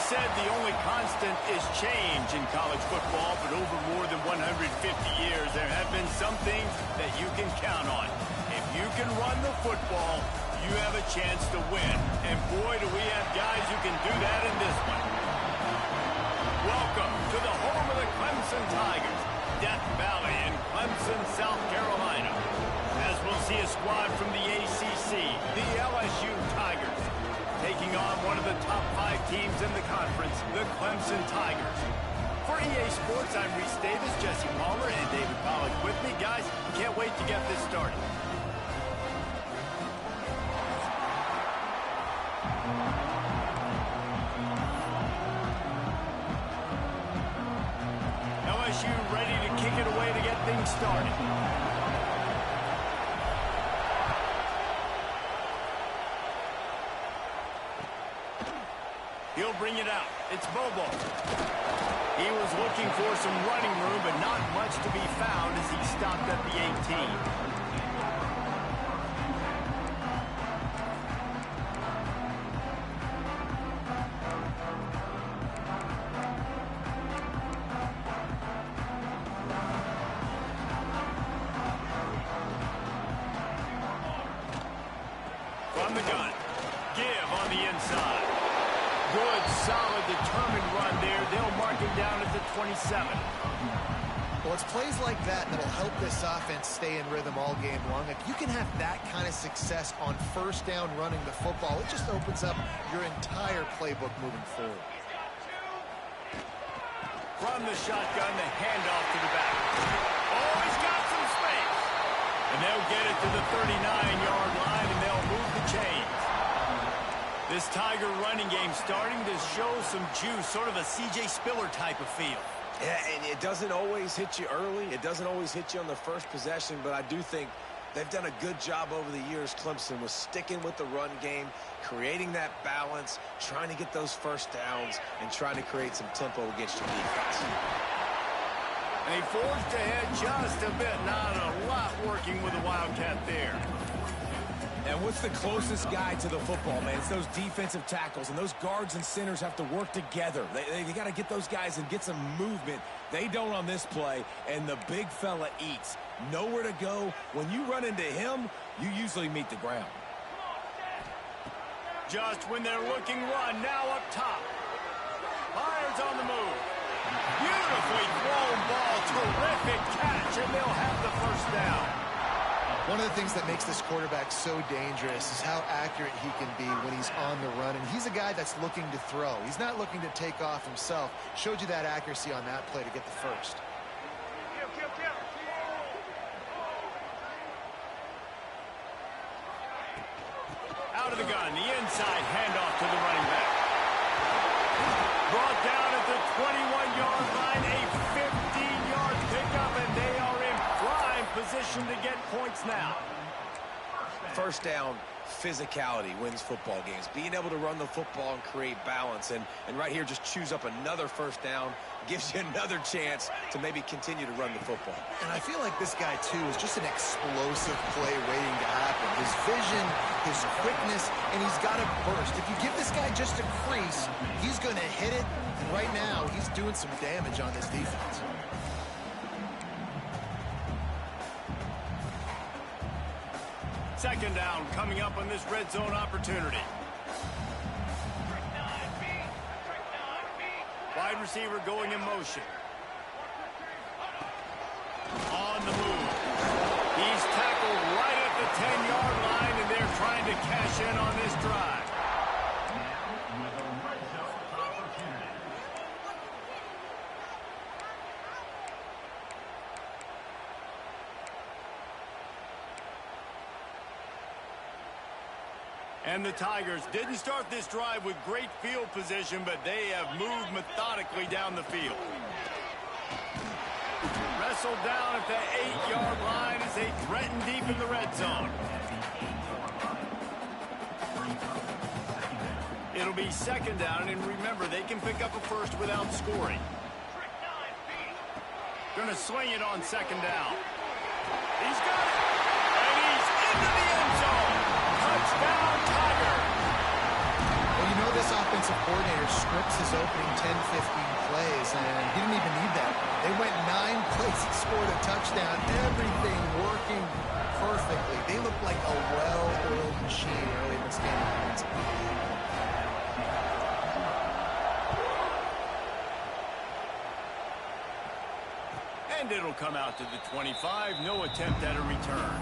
said the only constant is change in college football, but over more than 150 years, there have been some things that you can count on. If you can run the football, you have a chance to win. And boy, do we have guys who can do that in this one. Welcome to the home of the Clemson Tigers, Death Valley in Clemson, South Carolina. As we'll see a squad from the ACC, the LSU Tigers, taking on one of the top 5 teams in the conference, the Clemson Tigers. For EA Sports, I'm Reese Davis, Jesse Palmer, and David Pollack with me. Guys, can't wait to get this started. LSU ready to kick it away to get things started. He'll bring it out. It's Bobo. He was looking for some running room, but not much to be found as he stopped at the 18. From the gun. Give on the inside. Good, solid, determined run there. They'll mark him down at the 27. Well, it's plays like that that'll help this offense stay in rhythm all game long. If you can have that kind of success on first down running the football, it just opens up your entire playbook moving forward. From the shotgun, the handoff to the back. Oh, he's got some space. And they'll get it to the 39-yard line, and they'll move the chains. This Tiger running game starting to show some juice, sort of a C.J. Spiller type of feel. Yeah, and it doesn't always hit you early. It doesn't always hit you on the first possession, but I do think they've done a good job over the years, Clemson, with sticking with the run game, creating that balance, trying to get those first downs, and trying to create some tempo against your defense. And he forged ahead just a bit. Not a lot working with the Wildcat there. And what's the closest guy to the football, man? It's those defensive tackles, and those guards and centers have to work together. They got to get those guys and get some movement. They don't on this play, and the big fella eats. Nowhere to go. When you run into him, you usually meet the ground. Just when they're looking run, now up top. Fires on the move. Beautifully thrown ball, terrific catch, and they'll have the first down. One of the things that makes this quarterback so dangerous is how accurate he can be when he's on the run. And he's a guy that's looking to throw. He's not looking to take off himself. Showed you that accuracy on that play to get the first. Out of the gun, the inside handoff to the running back. Brought down at the 21-yard line, a 15-yard pickup, and they are in prime position to get points now. First down, physicality wins football games. Being able to run the football and create balance. And right here, just choose up another first down. Gives you another chance to maybe continue to run the football. And I feel like this guy, too, is just an explosive play waiting to happen. His vision, his quickness, and he's got a burst. If you give this guy just a crease, he's going to hit it. And right now, he's doing some damage on this defense. Second down coming up on this red zone opportunity. Wide receiver going in motion. On the move. He's tackled right at the 10-yard line, and they're trying to cash in on this drive. And the Tigers didn't start this drive with great field position, but they have moved methodically down the field. Wrestled down at the 8-yard line as they threaten deep in the red zone. It'll be second down, and remember, they can pick up a first without scoring. Gonna swing it on second down. He's got it, and he's into the end zone. Touchdown, Tiger. Well, you know this offensive coordinator scripts his opening 10, 15 plays, and he didn't even need that. They went 9 plays and scored a touchdown. Everything working perfectly. They look like a well-oiled machine early in this game. And it'll come out to the 25. No attempt at a return.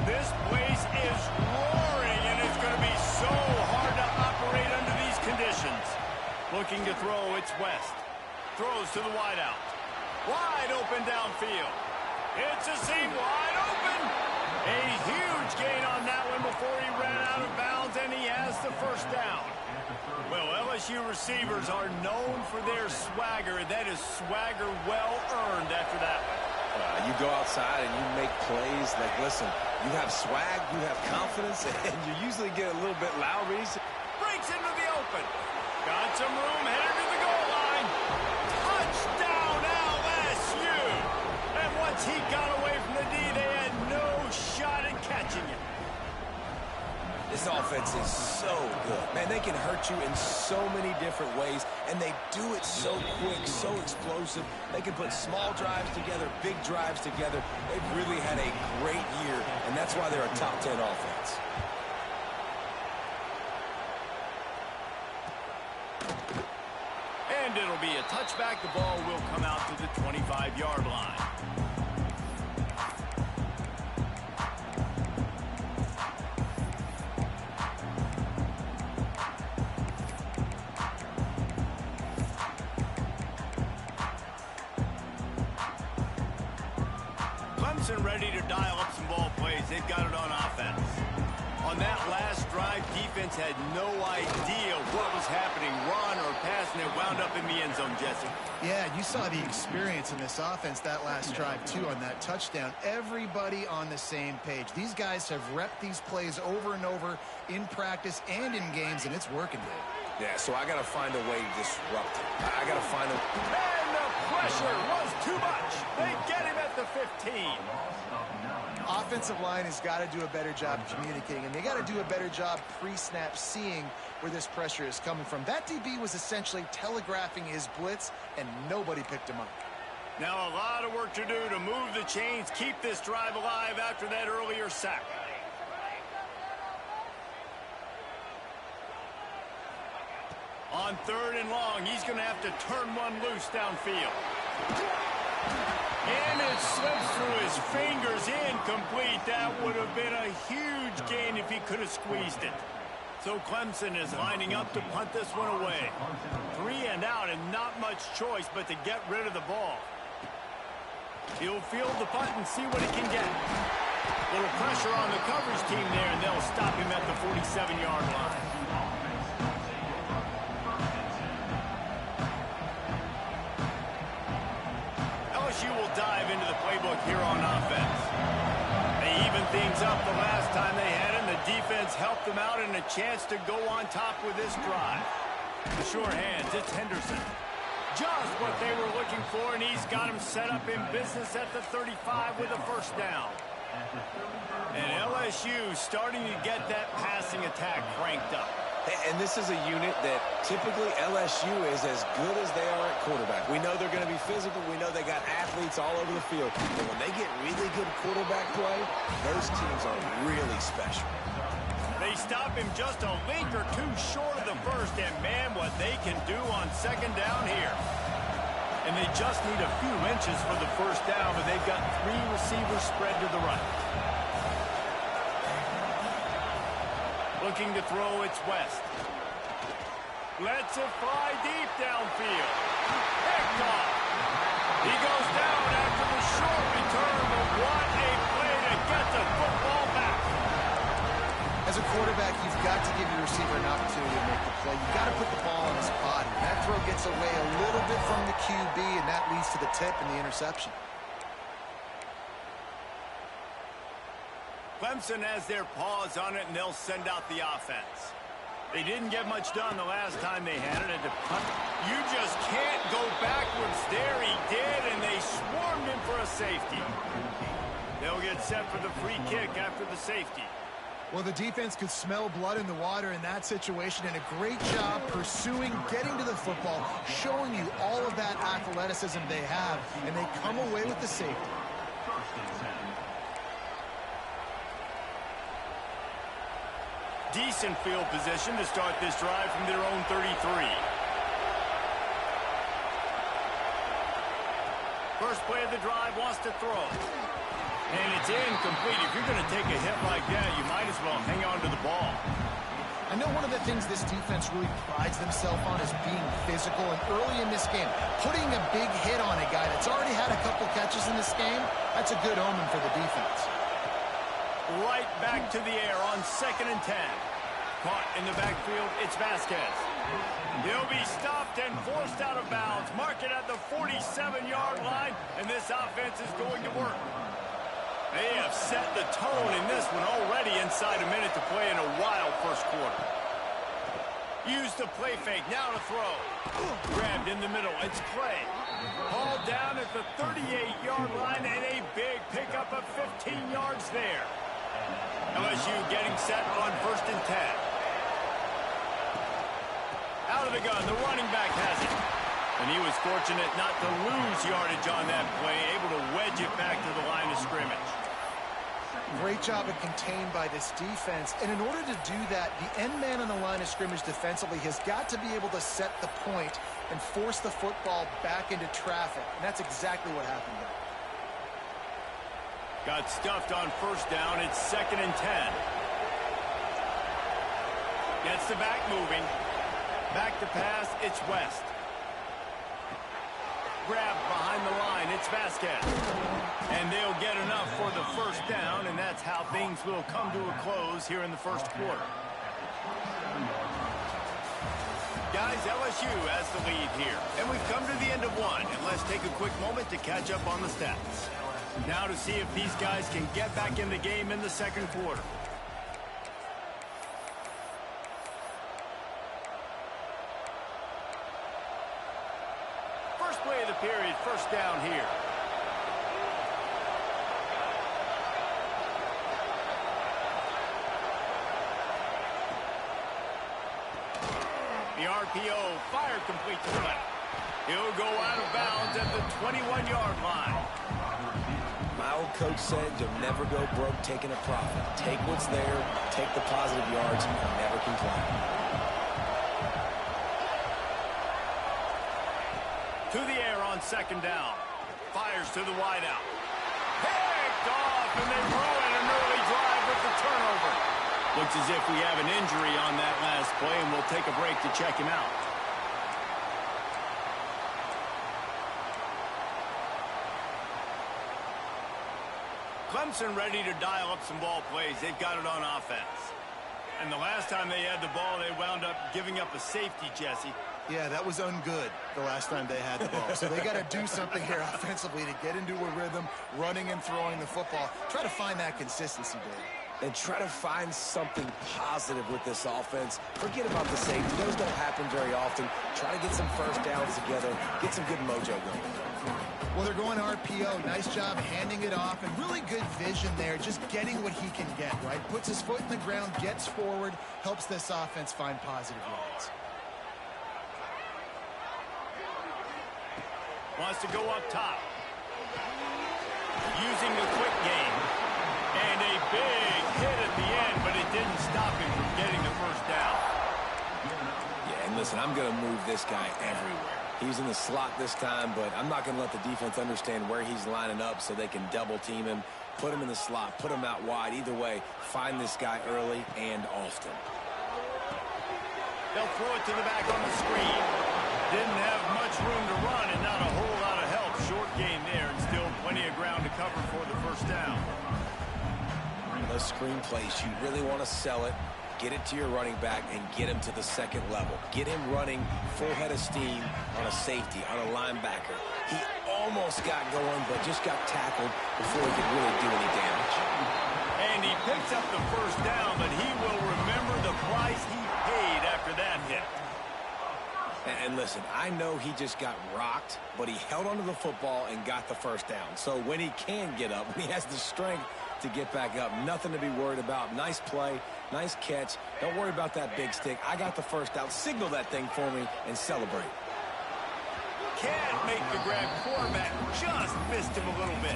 This place is roaring, and it's going to be so hard to operate under these conditions. Looking to throw, it's West. Throws to the wideout. Wide open downfield. It's a seam wide open. A huge gain on that one before he ran out of bounds, and he has the first down. Well, LSU receivers are known for their swagger. That is swagger well earned after that one. You go outside and you make plays. Like, listen, you have swag, you have confidence, and you usually get a little bit loud. Breaks into the open. Got some room headed to the goal line. Touchdown, LSU. And once he got away from the D, they had no shot at catching him. This offense is so good. Man, they can hurt you in so many different ways, and they do it so quick, so explosive. They can put small drives together, big drives together. They've really had a great year, and that's why they're a top 10 offense. And it'll be a touchback. The ball will come out to the 25-yard line. Clemson ready to dial up some ball plays. They've got it on offense. On that last drive, defense had no idea what was happening, run or pass, and it wound up in the end zone, Jesse. Yeah, you saw the experience in this offense that last drive, too, on that touchdown. Everybody on the same page. These guys have repped these plays over and over in practice and in games, and it's working, Dave. Yeah, so I got to find a way to disrupt it. I got to find a... And the pressure was too much. They get him at the 15. Offensive line has got to do a better job of communicating, and they got to do a better job pre-snap seeing where this pressure is coming from. That DB was essentially telegraphing his blitz, and nobody picked him up. Now a lot of work to do to move the chains, keep this drive alive after that earlier sack. On 3rd and long, he's going to have to turn one loose downfield. And it slips through his fingers, incomplete. That would have been a huge gain if he could have squeezed it. So Clemson is lining up to punt this one away. 3 and out, and not much choice but to get rid of the ball. He'll field the punt and see what he can get. Little pressure on the coverage team there, and they'll stop him at the 47-yard line. LSU will dive into the playbook here on offense. They evened things up the last time they had him. The defense helped them out and a chance to go on top with this drive. The sure hands, it's Henderson. Just what they were looking for, and he's got him set up in business at the 35 with a first down. And LSU starting to get that passing attack cranked up. And this is a unit that typically LSU is as good as they are at quarterback. We know they're going to be physical. We know they got athletes all over the field. But when they get really good quarterback play, those teams are really special. They stop him just a link or two short of the first, and man, what they can do on 2nd down here. And they just need a few inches for the first down, but they've got 3 receivers spread to the right. Looking to throw, it's West. Lets it fly deep downfield. Picked off. He goes down after the short return, but what a play to get the football back. As a quarterback, you've got to give your receiver an opportunity to make the play. You've got to put the ball on his body. That throw gets away a little bit from the QB, and that leads to the tip and the interception. Clemson has their paws on it, and they'll send out the offense. They didn't get much done the last time they had it. You just can't go backwards there. He did, and they swarmed him for a safety. They'll get set for the free kick after the safety. Well, the defense could smell blood in the water in that situation, and a great job pursuing, getting to the football, showing you all of that athleticism they have, and they come away with the safety. Decent field position to start this drive from their own 33. First play of the drive, wants to throw. And it's incomplete. If you're going to take a hit like that, you might as well hang on to the ball. I know one of the things this defense really prides themselves on is being physical, and early in this game, putting a big hit on a guy that's already had a couple catches in this game, that's a good omen for the defense. Right back to the air on 2nd and 10. Caught in the backfield, it's Vasquez. He'll be stopped and forced out of bounds. Mark it at the 47-yard line, and this offense is going to work. They have set the tone in this one already inside a minute to play in a wild first quarter. Use the play fake, now to throw. Grabbed in the middle, it's Clay. Hauled down at the 38-yard line, and a big pickup of 15 yards there. LSU getting set on 1st and 10. Out of the gun, the running back has it. And he was fortunate not to lose yardage on that play, able to wedge it back to the line of scrimmage. Great job of contained by this defense. And in order to do that, the end man on the line of scrimmage defensively has got to be able to set the point and force the football back into traffic. And that's exactly what happened there. Got stuffed on 1st down. It's 2nd and 10. Gets the back moving. Back to pass, it's West. Grab behind the line, it's Vasquez. And they'll get enough for the 1st down, and that's how things will come to a close here in the 1st quarter. Guys, LSU has the lead here, and we've come to the end of one. And let's take a quick moment to catch up on the stats. Now to see if these guys can get back in the game in the 2nd quarter. First play of the period, 1st down here. The RPO fired complete to the left. He'll go out of bounds at the 21-yard line. My old coach said you'll never go broke taking a profit. Take what's there, take the positive yards, and never complain. To the air on 2nd down. Fires to the wideout. Picked off, and they ruin an early drive with the turnover. Looks as if we have an injury on that last play, and we'll take a break to check him out. Clemson ready to dial up some ball plays. They've got it on offense. And the last time they had the ball, they wound up giving up a safety, Jesse. Yeah, that was ungood the last time they had the ball. So they got to do something here offensively to get into a rhythm, running and throwing the football. Try to find that consistency, Dave. And try to find something positive with this offense. Forget about the safety. Those don't happen very often. Try to get some 1st downs together. Get some good mojo going. Well, they're going RPO. Nice job handing it off, and really good vision there, just getting what he can get, right? Puts his foot in the ground, gets forward, helps this offense find positive yards. Wants to go up top. Using the quick game. And a big hit at the end, but it didn't stop him from getting the 1st down. Yeah, and listen, I'm going to move this guy everywhere. He's in the slot this time, but I'm not going to let the defense understand where he's lining up so they can double team him, put him in the slot, put him out wide. Either way, find this guy early and often. They'll throw it to the back on the screen. Didn't have much room to run and not a whole lot of help. Short gain there and still plenty of ground to cover for the 1st down. Those screen plays, you really want to sell it. Get it to your running back and get him to the 2nd level. Get him running full head of steam on a safety, on a linebacker. He almost got going, but just got tackled before he could really do any damage. And he picks up the 1st down, but he will remember the price he paid And listen, I know he just got rocked, but he held onto the football and got the first down. So when he can get up, when he has the strength to get back up, nothing to be worried about. Nice play, nice catch. Don't worry about that big stick. I got the first down. Signal that thing for me and celebrate. Can't make the grab. Quarterback just missed him a little bit.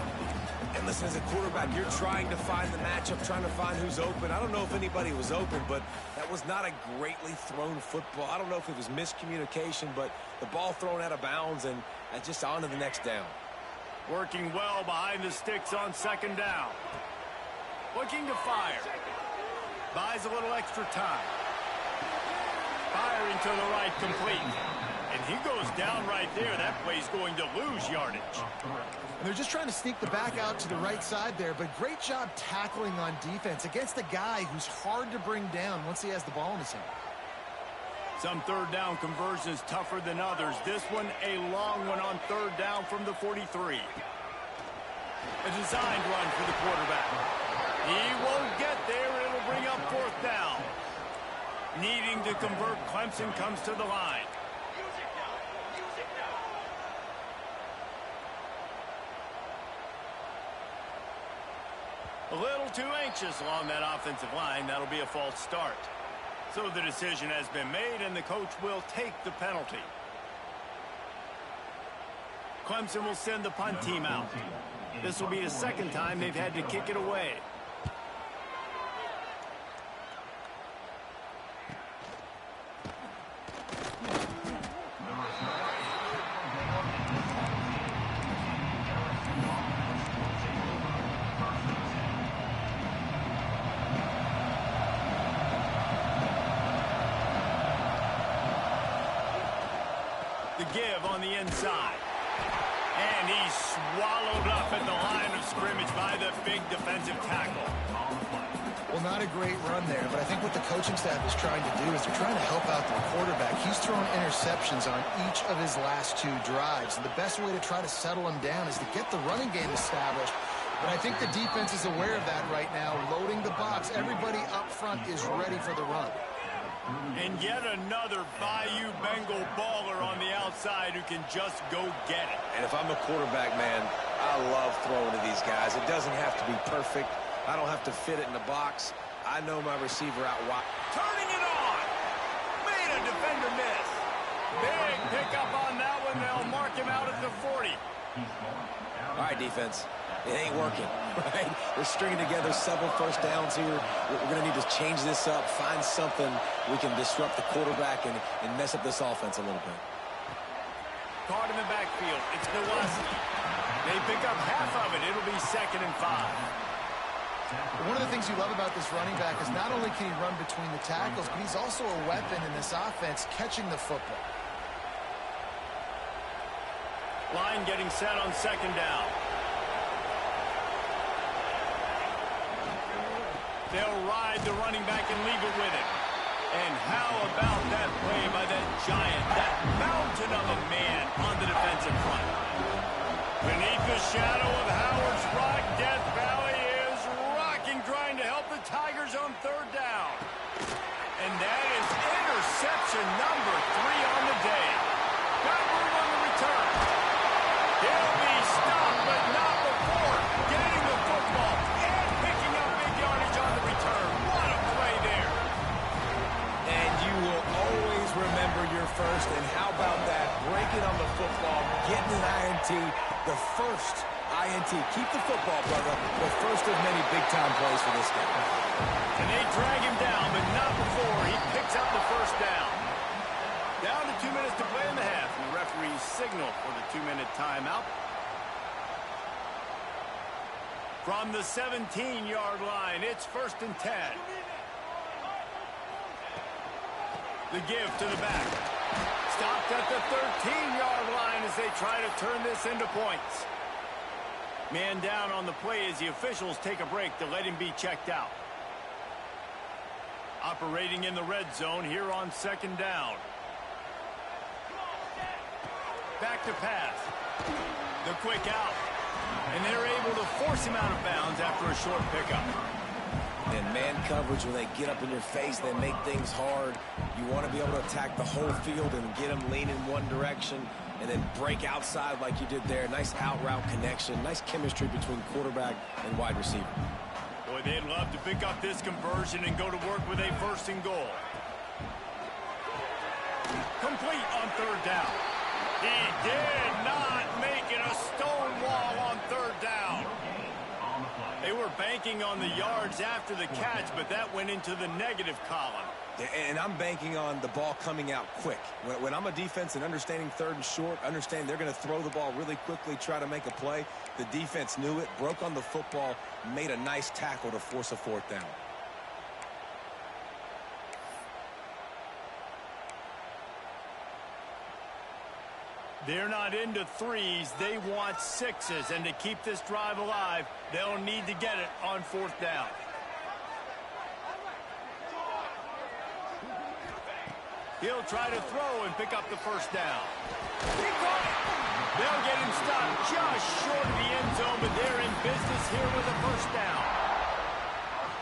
And listen, as a quarterback, you're trying to find the matchup, trying to find who's open. I don't know if anybody was open, but that was not a greatly thrown football. I don't know if it was miscommunication, but the ball thrown out of bounds and just on to the next down. Working well behind the sticks on second down. Looking to fire. Buys a little extra time. Firing to the right, complete. And he goes down right there. That play's going to lose yardage. And they're just trying to sneak the back out to the right side there, but great job tackling on defense against a guy who's hard to bring down once he has the ball in his hand. Some third down conversions tougher than others. This one a long one on third down from the 43. A designed run for the quarterback. He won't get there. It'll bring up fourth down. Needing to convert, Clemson comes to the line. A little too anxious along that offensive line. That'll be a false start. So the decision has been made, and the coach will take the penalty. Clemson will send the punt team out. This will be the second time they've had to kick it away. The give on the inside. And he's swallowed up at the line of scrimmage by the big defensive tackle. Well, not a great run there, but I think what the coaching staff is trying to do is they're trying to help out the quarterback. He's thrown interceptions on each of his last two drives, and the best way to try to settle him down is to get the running game established. But I think the defense is aware of that right now, loading the box. Everybody up front is ready for the run. And yet another Bayou Bengal baller on the outside who can just go get it. And if I'm a quarterback, man, I love throwing to these guys. It doesn't have to be perfect. I don't have to fit it in the box. I know my receiver out wide. Turning it on. Made a defender miss. Big pickup on that one. They'll mark him out at the 40. All right, defense. It ain't working, right? We're stringing together several first downs here. We're going to need to change this up, find something we can disrupt the quarterback and mess up this offense a little bit. Caught in the backfield. It's Ncaa. They pick up half of it. It'll be 2nd and 5. One of the things you love about this running back is not only can he run between the tackles, but he's also a weapon in this offense catching the football. Line getting set on 2nd down. They'll ride the running back and leave it with him. And how about that play by that giant, that mountain of a man on the defensive front? Beneath the shadow of Howard's Rock, Death Valley is rocking, trying to help the Tigers on 3rd down. And that is interception number 3 on the day. Got room on the return. He'll be stopped, but not before getting the football and picking up big yardage on the return. What a play there. And you will always remember your first. And how about that? Breaking on the football, getting an INT, the first INT. Keep the football, brother. The first of many big-time plays for this guy. And they drag him down, but not before he picks up the first down. Down to 2 minutes to play in the half. And the referee's signal for the 2-minute timeout. From the 17-yard line, it's 1st and 10. The give to the back. Stopped at the 13-yard line as they try to turn this into points. Man down on the play as the officials take a break to let him be checked out. Operating in the red zone here on 2nd down. Back to pass. The quick out. And they're able to force him out of bounds after a short pickup. And man coverage, when they get up in your face, they make things hard. You want to be able to attack the whole field and get them leaning one direction and then break outside like you did there. Nice out route connection, nice chemistry between quarterback and wide receiver. Boy, they'd love to pick up this conversion and go to work with a 1st and goal. Complete on 3rd down. He did not make it a stone wall on 3rd down. They were banking on the yards after the catch, but that went into the negative column. And I'm banking on the ball coming out quick. When I'm a defense and understanding 3rd and short, understand they're going to throw the ball really quickly, try to make a play. The defense knew it, broke on the football, made a nice tackle to force a 4th down. They're not into 3s. They want 6s. And to keep this drive alive, they'll need to get it on 4th down. He'll try to throw and pick up the 1st down. He caught it. They'll get him stopped just short of the end zone, but they're in business here with a 1st down.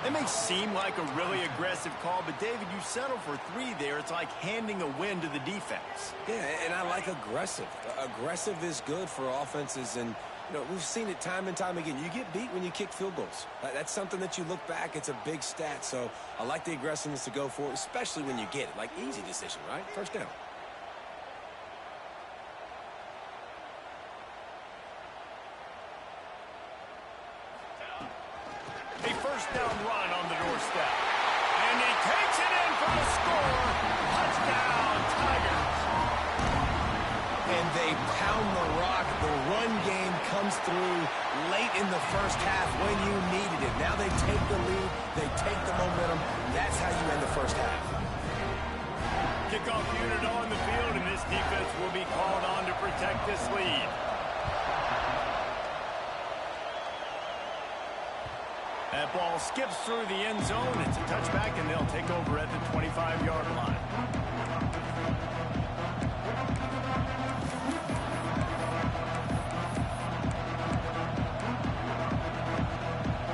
It may seem like a really aggressive call, but David, you settle for 3 there. It's like handing a win to the defense. Yeah, and I like aggressive. Aggressive is good for offenses, and you know, we've seen it time and time again. You get beat when you kick field goals. That's something that you look back, it's a big stat. So I like the aggressiveness to go for it, especially when you get it. Like, easy decision, right? 1st down. A 1st down run on the doorstep. And he takes it in for the score. Touchdown, Tigers. And they pound the rock. The run game comes through late in the 1st half when you needed it. Now they take the lead. They take the momentum. That's how you end the 1st half. Kickoff unit on the field, and this defense will be called on to protect this lead. That ball skips through the end zone. It's a touchback, and they'll take over at the 25-yard line.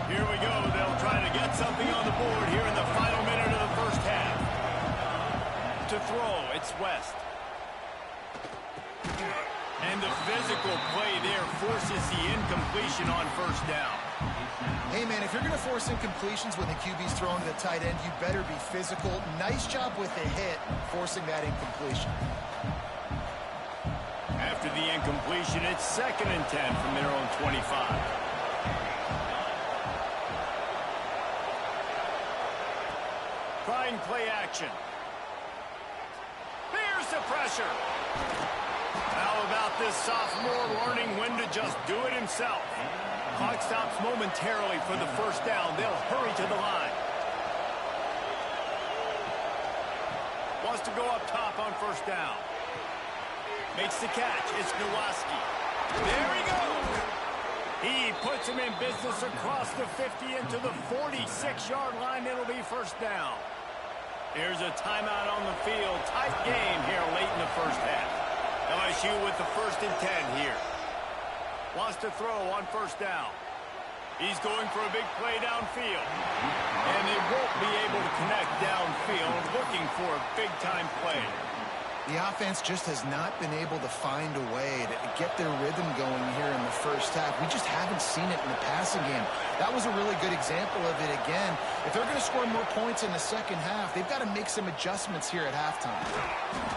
Here we go. They'll try to get something on the board here in the final minute of the 1st half. To throw, it's West. And the physical play there forces the incompletion on 1st down. Hey, man, if you're going to force incompletions when the QB's throwing to the tight end, you better be physical. Nice job with the hit, forcing that incompletion. After the incompletion, it's 2nd and 10 from their own 25. Trying play action. Here's the pressure. How about this sophomore learning when to just do it himself? Clock stops momentarily for the 1st down. They'll hurry to the line. Wants to go up top on 1st down. Makes the catch. It's Ncaa. There he goes. He puts him in business across the 50 into the 46-yard line. It'll be 1st down. Here's a timeout on the field. Tight game here late in the 1st half. LSU with the 1st and 10 here. Wants to throw on 1st down. He's going for a big play downfield. And they won't be able to connect downfield, looking for a big-time play. The offense just has not been able to find a way to get their rhythm going here in the 1st half. We just haven't seen it in the passing game. That was a really good example of it again. If they're going to score more points in the 2nd half, they've got to make some adjustments here at halftime.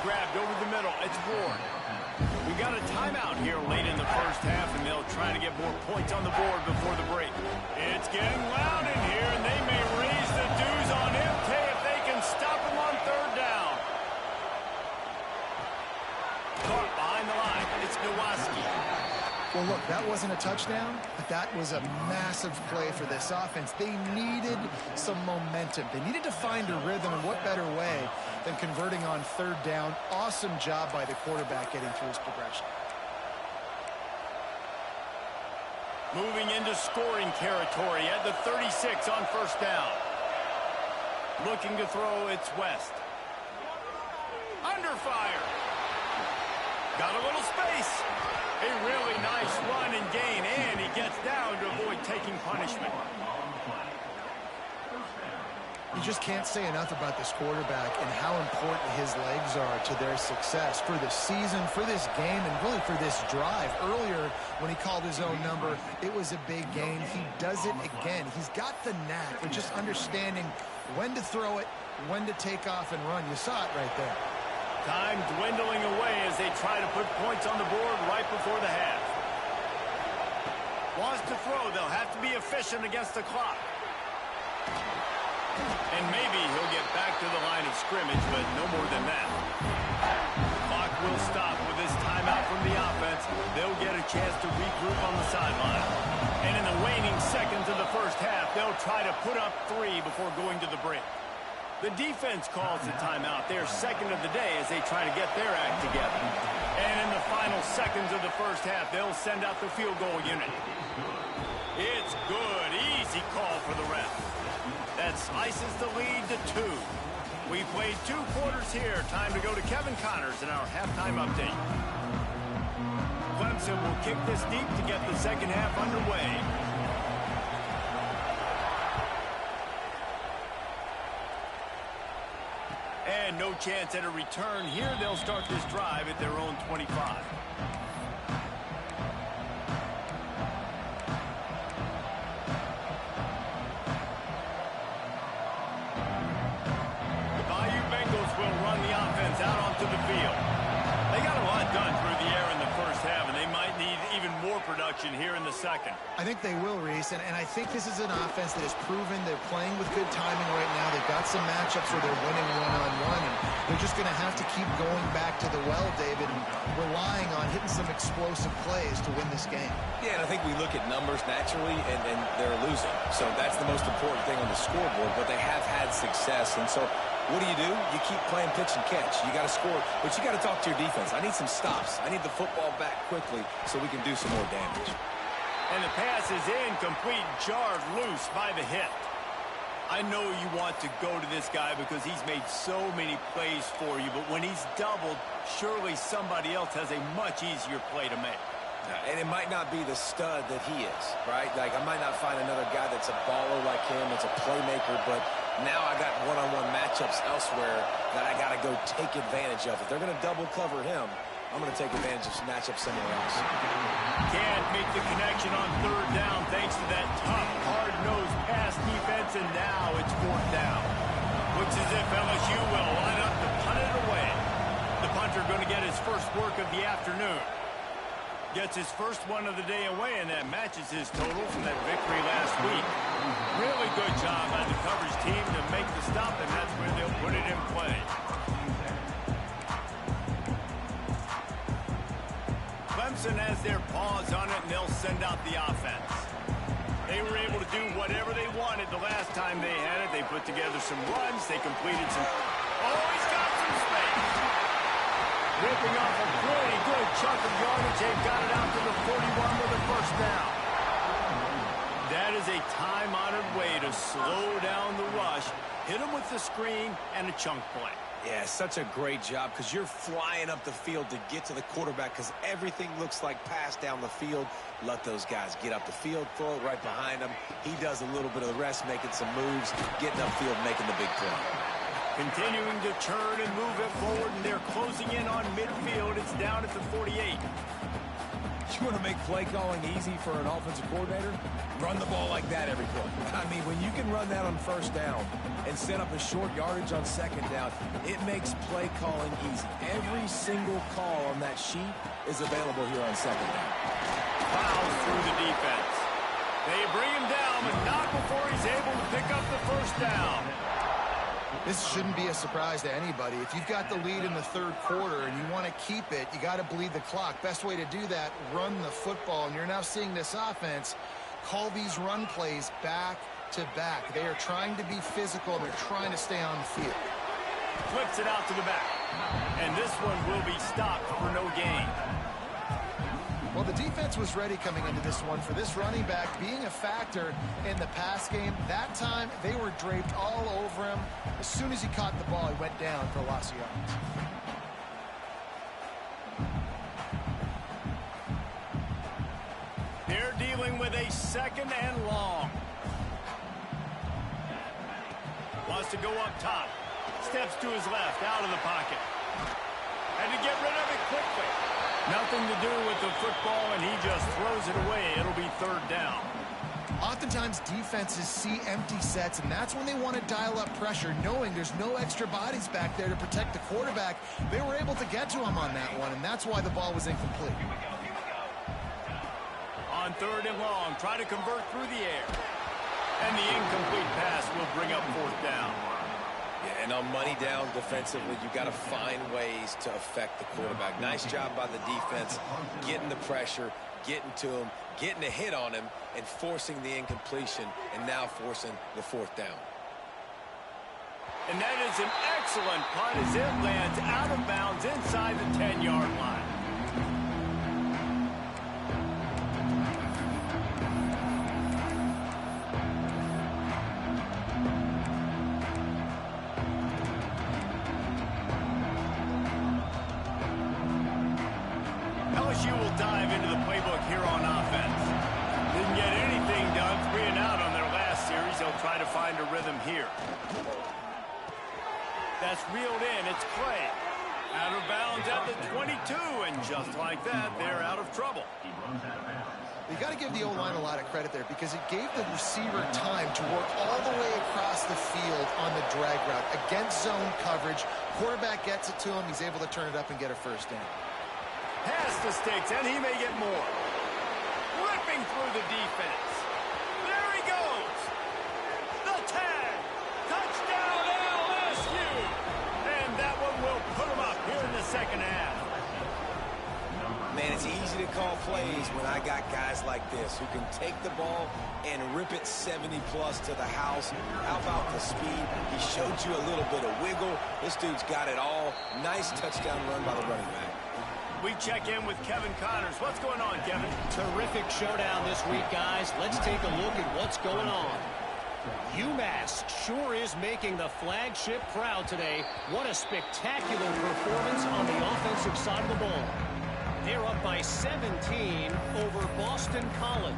Grabbed over the middle. It's Ward. We got a timeout here late in the 1st half, and they'll try to get more points on the board before the break. It's getting loud in here, and they may raise the dues on Ncaa if they can stop him on 3rd down. Caught behind the line. It's Ncaa. Well, look, that wasn't a touchdown, but that was a massive play for this offense. They needed some momentum. They needed to find a rhythm, and what better way than converting on 3rd down. Awesome job by the quarterback getting through his progression. Moving into scoring territory at the 36 on 1st down. Looking to throw, it's West. Under fire. Got a little space. A really nice run and gain, and he gets down to avoid taking punishment. You just can't say enough about this quarterback and how important his legs are to their success for the season, for this game, and really for this drive. Earlier, when he called his own number, it was a big gain. He does it again. He's got the knack for just understanding when to throw it, when to take off and run. You saw it right there. Time dwindling away as they try to put points on the board right before the half. Wants to throw. They'll have to be efficient against the clock. And maybe he'll get back to the line of scrimmage, but no more than that. The clock will stop with this timeout from the offense. They'll get a chance to regroup on the sideline. And in the waning seconds of the first half, they'll try to put up 3 before going to the break. The defense calls the timeout. Their second of the day as they try to get their act together. And in the final seconds of the first half, they'll send out the field goal unit. It's good. Easy call for the ref. That slices the lead to 2. We played 2 quarters here. Time to go to Kevin Connors in our halftime update. Clemson will kick this deep to get the second half underway. And no chance at a return here. They'll start this drive at their own 25. Out onto the field. They got a lot done through the air in the first half, and they might need even more production here in the second. I think they will, Reese, and I think this is an offense that has proven they're playing with good timing right now. They've got some matchups where they're winning one-on-one, and they're just going to have to keep going back to the well, David, and relying on hitting some explosive plays to win this game. Yeah, and I think we look at numbers naturally, and they're losing. So that's the most important thing on the scoreboard, but they have had success, and so what do? You keep playing pitch and catch. You got to score, but you got to talk to your defense. I need some stops. I need the football back quickly so we can do some more damage. And the pass is incomplete, jarred loose by the hit. I know you want to go to this guy because he's made so many plays for you, but when he's doubled, surely somebody else has a much easier play to make. And it might not be the stud that he is, right? Like, I might not find another guy that's a baller like him, that's a playmaker, but now I got one-on-one matchups elsewhere that I got to go take advantage of. If they're going to double cover him, I'm going to take advantage of matchups somewhere else. Can't make the connection on third down thanks to that tough, hard-nosed pass defense, and now it's 4th down. Looks as if LSU will line up to punt it away. The punter going to get his first work of the afternoon. Gets his first one of the day away, and that matches his total from that victory last week. Really good job by the coverage team to make the stop, and that's where they'll put it in play. Clemson has their paws on it, and they'll send out the offense. They were able to do whatever they wanted the last time they had it. They put together some runs. They completed some... Oh, he's got some space. Ripping off a pretty good chunk of yardage. They've got it out to the 41 with a first down. That is a time-honored way to slow down the rush, hit them with the screen, and a chunk play. Yeah, such a great job because you're flying up the field to get to the quarterback because everything looks like pass down the field. Let those guys get up the field, throw it right behind him. He does a little bit of the rest, making some moves, getting upfield, making the big play. Continuing to turn and move it forward, and they're closing in on midfield. It's down at the 48. You want to make play calling easy for an offensive coordinator? Run the ball like that every play. I mean, when you can run that on first down and set up a short yardage on second down, it makes play calling easy. Every single call on that sheet is available here on second down. Fouls through the defense. They bring him down, but not before he's able to pick up the first down. This shouldn't be a surprise to anybody. If you've got the lead in the third quarter and you want to keep it, you got to bleed the clock. Best way to do that, run the football. And you're now seeing this offense call these run plays back to back. They are trying to be physical. They're trying to stay on the field. Flips it out to the back. And this one will be stopped for no gain. Well, the defense was ready coming into this one for this running back being a factor in the pass game. That time, they were draped all over him. As soon as he caught the ball, he went down for a loss of yards. They're dealing with a 2nd and long. has to go up top. Steps to his left, out of the pocket. And to get rid of it quickly. Nothing to do with the football, and he just throws it away. It'll be third down. Oftentimes, defenses see empty sets, and that's when they want to dial up pressure, knowing there's no extra bodies back there to protect the quarterback. They were able to get to him on that one, and that's why the ball was incomplete. On third and long, try to convert through the air. And the incomplete pass will bring up fourth down. Yeah, and on money down defensively, you got to find ways to affect the quarterback. Nice job by the defense, getting the pressure, getting to him, getting a hit on him, and forcing the incompletion, and now forcing the fourth down. And that is an excellent punt as it lands out of bounds inside the 10-yard line. LSU will dive into the playbook here on offense. Didn't get anything done, 3 and out on their last series. They'll try to find a rhythm here. That's reeled in. It's Clay. Out of bounds at the 22, and just like that, they're out of trouble. You got to give the O-line a lot of credit there because it gave the receiver time to work all the way across the field on the drag route. Against zone coverage, quarterback gets it to him. He's able to turn it up and get a first down. Pass the sticks, and he may get more. Ripping through the defense. There he goes. The tag. Touchdown, LSU. And that one will put him up here in the second half. Man, it's easy to call plays when I got guys like this who can take the ball and rip it 70-plus to the house. How about the speed? He showed you a little bit of wiggle. This dude's got it all. Nice touchdown run by the running back. We check in with Kevin Connors. What's going on, Kevin? Terrific showdown this week, guys. Let's take a look at what's going on. UMass sure is making the flagship proud today. What a spectacular performance on the offensive side of the ball. They're up by 17 over Boston College.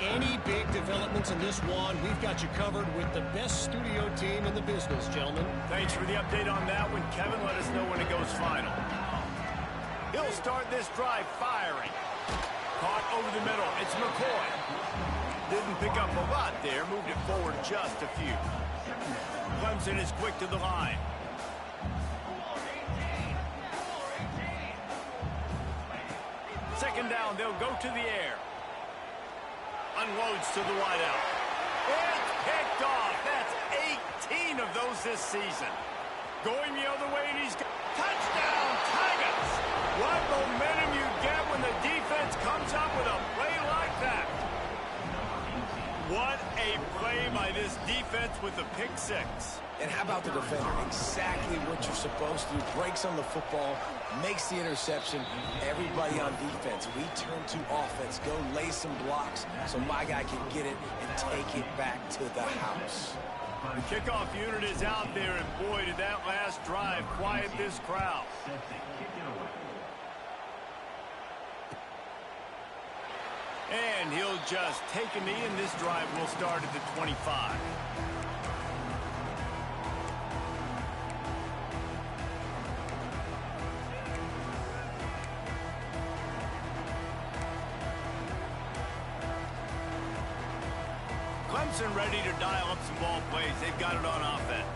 Any big developments in this one, we've got you covered with the best studio team in the business, gentlemen. Thanks for the update on that one, Kevin. Let us know when it goes final. He'll start this drive firing. Caught over the middle. It's McCoy. Didn't pick up a lot there. Moved it forward just a few. Clemson is quick to the line. Second down, they'll go to the air. Unloads to the wideout. It's picked off. That's 18 of those this season. Going the other way, and he's got touchdown, Tigers. What momentum you get when the defense comes up with a play like that. What a play by this defense with the pick six. And how about the defender? Exactly what you're supposed to do. Breaks on the football, makes the interception. Everybody on defense, we turn to offense. Go lay some blocks so my guy can get it and take it back to the house. The kickoff unit is out there, and boy, did that last drive quiet this crowd. And he'll just take a knee, and this drive will start at the 25. Clemson ready to dial up some ball plays. They've got it on offense.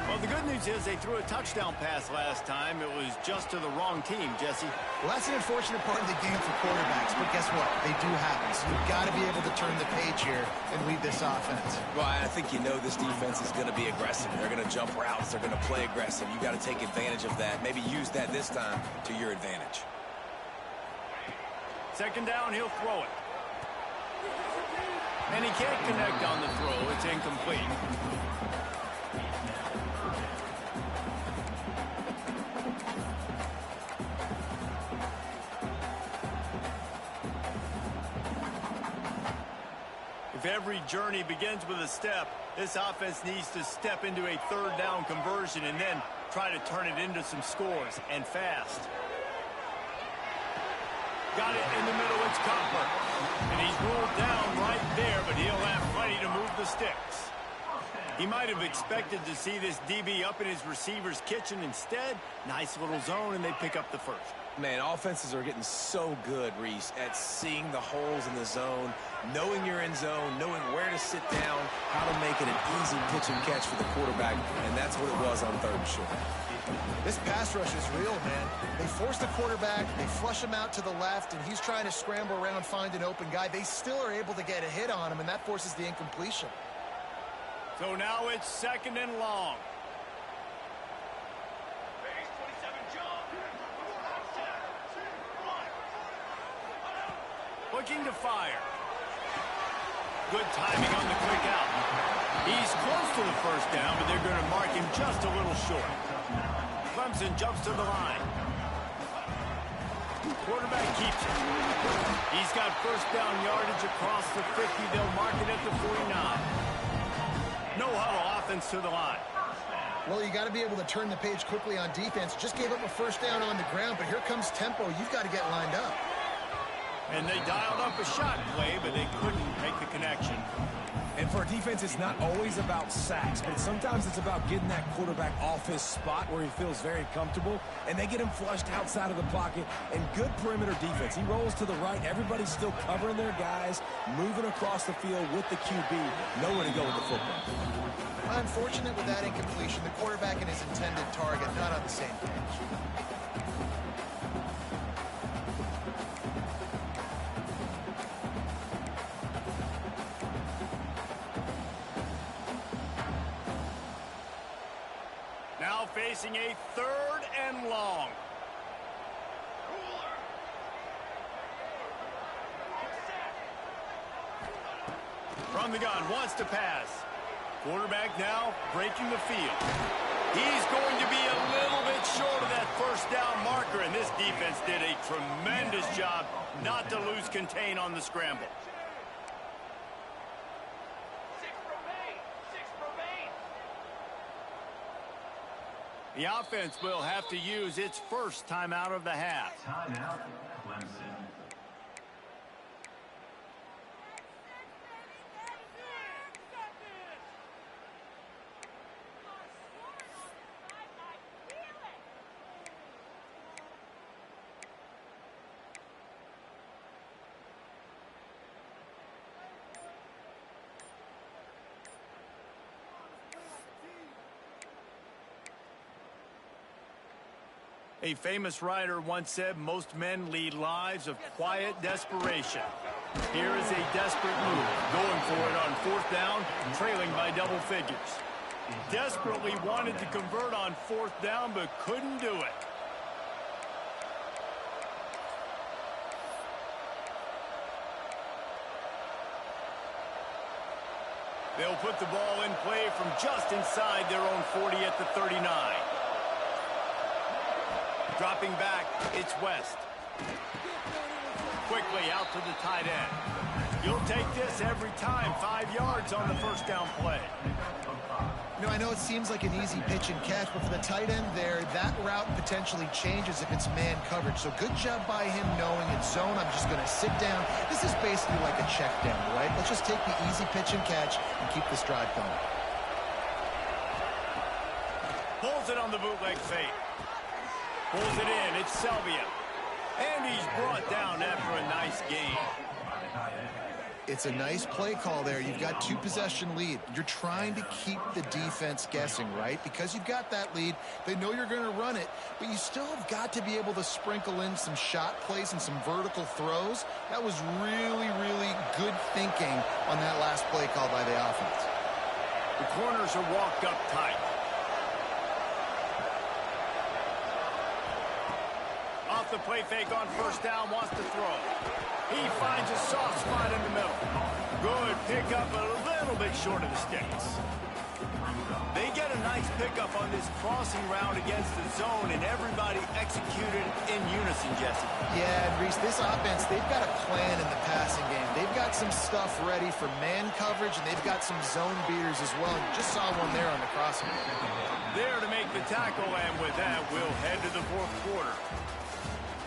Well, the good news is they threw a touchdown pass last time. It was just to the wrong team, Jesse. Well, that's an unfortunate part of the game for quarterbacks, but guess what? They do happen. So you've got to be able to turn the page here and lead this offense. Well, I think you know this defense is going to be aggressive. They're going to jump routes. They're going to play aggressive. You got to take advantage of that. Maybe use that this time to your advantage. Second down, he'll throw it. And he can't connect on the throw. It's incomplete. If every journey begins with a step, this offense needs to step into a third down conversion and then try to turn it into some scores, and fast. Got it in the middle, it's Copper. And he's ruled down right there, but he'll have plenty to move the sticks. He might have expected to see this DB up in his receiver's kitchen. Instead, nice little zone, and they pick up the first. Man, offenses are getting so good, Reese, at seeing the holes in the zone, knowing you're in zone, knowing where to sit down, how to make it an easy pitch and catch for the quarterback, and that's what it was on 3rd and short. This pass rush is real, man. They force the quarterback, they flush him out to the left, and he's trying to scramble around, find an open guy. They still are able to get a hit on him, and that forces the incompletion. So now it's 2nd and long. Looking to fire. Good timing on the quick out. He's close to the first down, but they're going to mark him just a little short. Clemson jumps to the line. Quarterback keeps it. He's got first down yardage across the 50. They'll mark it at the 49. No huddle offense to the line. Well, you got to be able to turn the page quickly on defense. Just gave up a first down on the ground, but here comes tempo. You've got to get lined up. And they dialed up a shot play, but they couldn't make the connection. And for a defense, it's not always about sacks, but sometimes it's about getting that quarterback off his spot where he feels very comfortable, and they get him flushed outside of the pocket, and good perimeter defense. He rolls to the right. Everybody's still covering their guys, moving across the field with the QB, nowhere to go with the football. Unfortunate with that incompletion. The quarterback and his intended target not on the same page. Now facing a 3rd and long. From the gun, wants to pass. Quarterback now breaking the field. He's going to be a little bit short of that first down marker, and this defense did a tremendous job not to lose contain on the scramble. The offense will have to use its first timeout of the half. Timeout, Clemson. A famous writer once said most men lead lives of quiet desperation. Here is a desperate move, going for it on 4th down, trailing by double figures. Desperately wanted to convert on 4th down, but couldn't do it. They'll put the ball in play from just inside their own 40 at the 39. Dropping back, it's West. Quickly out to the tight end. You'll take this every time. 5 yards on the first down play. You know, I know it seems like an easy pitch and catch, but for the tight end there, that route potentially changes if it's man coverage. So good job by him knowing it's zone. I'm just going to sit down. This is basically like a check down, right? Let's just take the easy pitch and catch and keep this drive going. Pulls it on the bootleg fake. Pulls it in. It's Selvia. And he's brought down after a nice gain. It's a nice play call there. You've got 2-possession lead. You're trying to keep the defense guessing, right? Because you've got that lead. They know you're going to run it, but you still have got to be able to sprinkle in some shot plays and some vertical throws. That was really, really good thinking on that last play call by the offense. The corners are walked up tight. Off the play fake on first down, wants to throw. He finds a soft spot in the middle. Good pickup, a little bit short of the sticks. They get a nice pickup on this crossing route against the zone, and everybody executed in unison, Jesse. Yeah, and Reese, this offense, they've got a plan in the passing game. They've got some stuff ready for man coverage, and they've got some zone beaters as well. You just saw one there on the crossing. There to make the tackle, and with that, we'll head to the fourth quarter.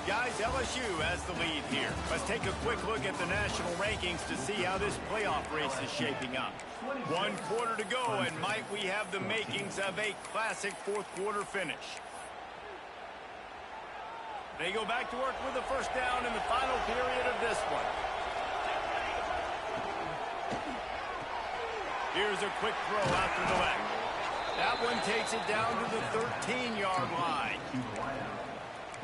Guys, LSU has the lead here. Let's take a quick look at the national rankings to see how this playoff race is shaping up. 1 quarter to go, and might we have the makings of a classic fourth quarter finish. They go back to work with the first down in the final period of this one. Here's a quick throw out to the left. That one takes it down to the 13-yard line.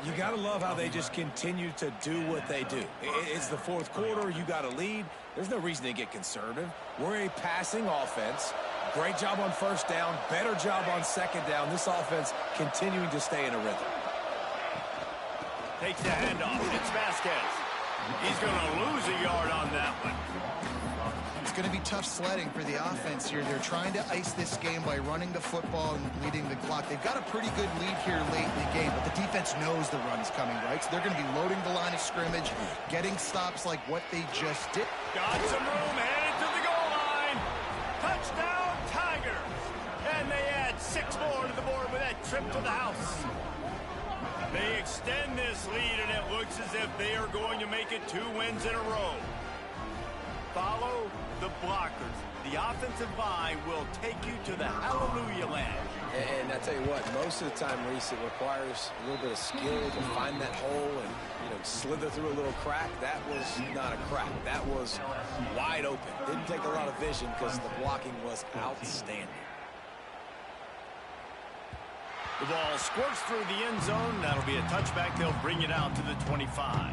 You got to love how they just continue to do what they do. It's the fourth quarter. You got a lead. There's no reason to get conservative. We're a passing offense. Great job on first down. Better job on second down. This offense continuing to stay in a rhythm. Takes the handoff. It's Vasquez. He's going to lose a yard on that one. It's going to be tough sledding for the offense here. They're trying to ice this game by running the football and leading the clock. They've got a pretty good lead here late in the game, but the defense knows the run is coming, right? So they're going to be loading the line of scrimmage, getting stops like what they just did. Got some room, headed to the goal line. Touchdown, Tigers. And they add 6 more to the board with that trip to the house. They extend this lead, and it looks as if they are going to make it 2 wins in a row. Follow the blockers. The offensive line will take you to the hallelujah land. And I tell you what, most of the time, Reese, it requires a little bit of skill to find that hole and, slither through a little crack. That was not a crack. That was wide open. Didn't take a lot of vision because the blocking was outstanding. The ball squirts through the end zone. That'll be a touchback. They'll bring it out to the 25.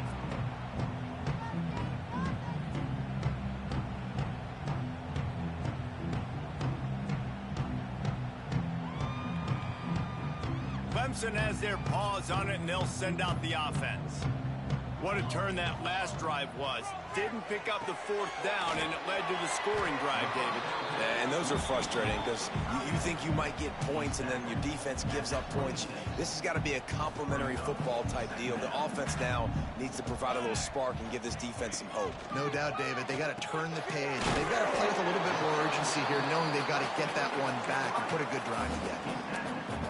Clemson has their paws on it, and they'll send out the offense. What a turn that last drive was. Didn't pick up the 4th down, and it led to the scoring drive, David. And those are frustrating because you think you might get points, and then your defense gives up points. This has got to be a complimentary football type deal. The offense now needs to provide a little spark and give this defense some hope. No doubt, David. They got to turn the page. They've got to play with a little bit more urgency here, knowing they've got to get that one back and put a good drive together.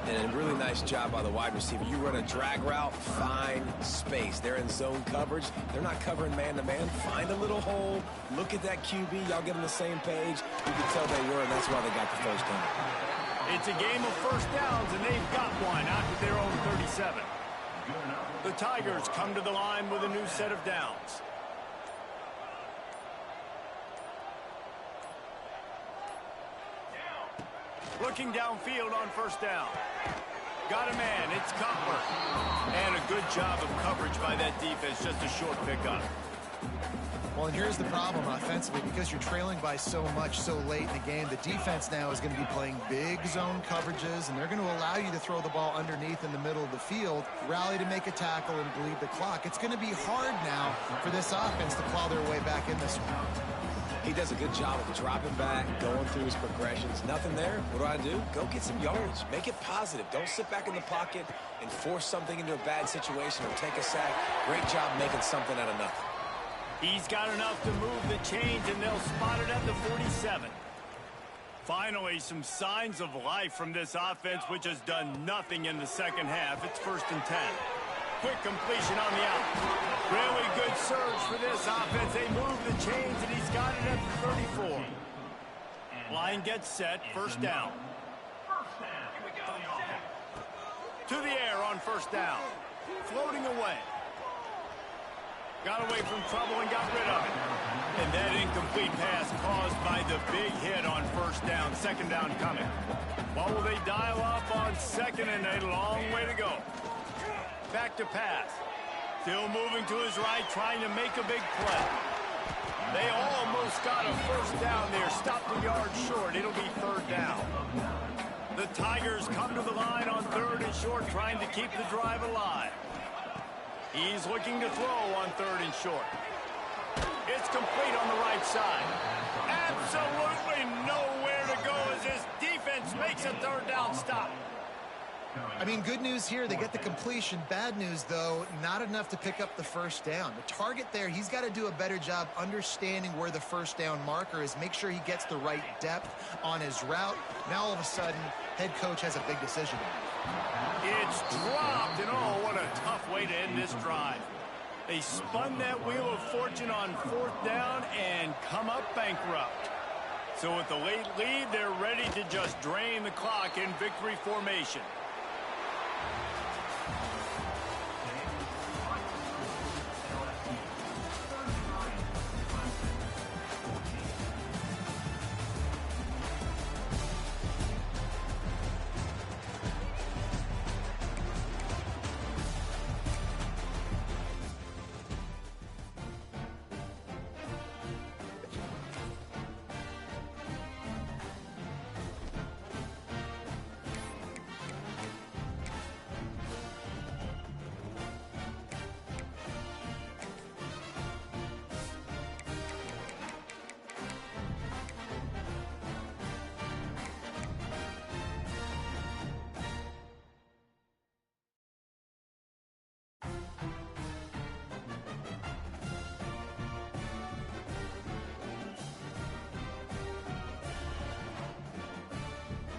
And a really nice job by the wide receiver. You run a drag route, find space. They're in zone coverage. They're not covering man-to-man. Find a little hole. Look at that QB. Y'all get on the same page. You can tell they were, and that's why they got the first down. It's a game of first downs, and they've got one out to their own 37. The Tigers come to the line with a new set of downs. Looking downfield on first down. Got a man. It's Cutler. And a good job of coverage by that defense. Just a short pickup. Well, and here's the problem offensively. Because you're trailing by so much so late in the game, the defense now is going to be playing big zone coverages, and they're going to allow you to throw the ball underneath in the middle of the field, rally to make a tackle, and bleed the clock. It's going to be hard now for this offense to claw their way back in this one. He does a good job of dropping back, going through his progressions. Nothing there. What do? Go get some yards. Make it positive. Don't sit back in the pocket and force something into a bad situation or take a sack. Great job making something out of nothing. He's got enough to move the chains, and they'll spot it at the 47. Finally, some signs of life from this offense, which has done nothing in the second half. It's 1st and 10. Quick completion on the out. Really good surge for this offense. They move the chains, and he's got it at the 34. Line gets set. First down. To the air on first down. Floating away. Got away from trouble and got rid of it. And that incomplete pass caused by the big hit on first down. Second down coming. What will they dial up on second, and a long way to go. Back to pass. Still moving to his right, trying to make a big play. They almost got a first down there. Stopped a yard short. It'll be 3rd down. The Tigers come to the line on 3rd and short, trying to keep the drive alive. He's looking to throw on 3rd and short. It's complete on the right side. Absolutely nowhere to go as this defense makes a 3rd down stop. I mean, good news here, they get the completion. Bad news, though, not enough to pick up the first down. The target there, he's got to do a better job understanding where the first down marker is, make sure he gets the right depth on his route. Now, all of a sudden, head coach has a big decision. It's dropped, and oh, what a tough way to end this drive. They spun that wheel of fortune on fourth down and come up bankrupt. So with the late lead, they're ready to just drain the clock in victory formation.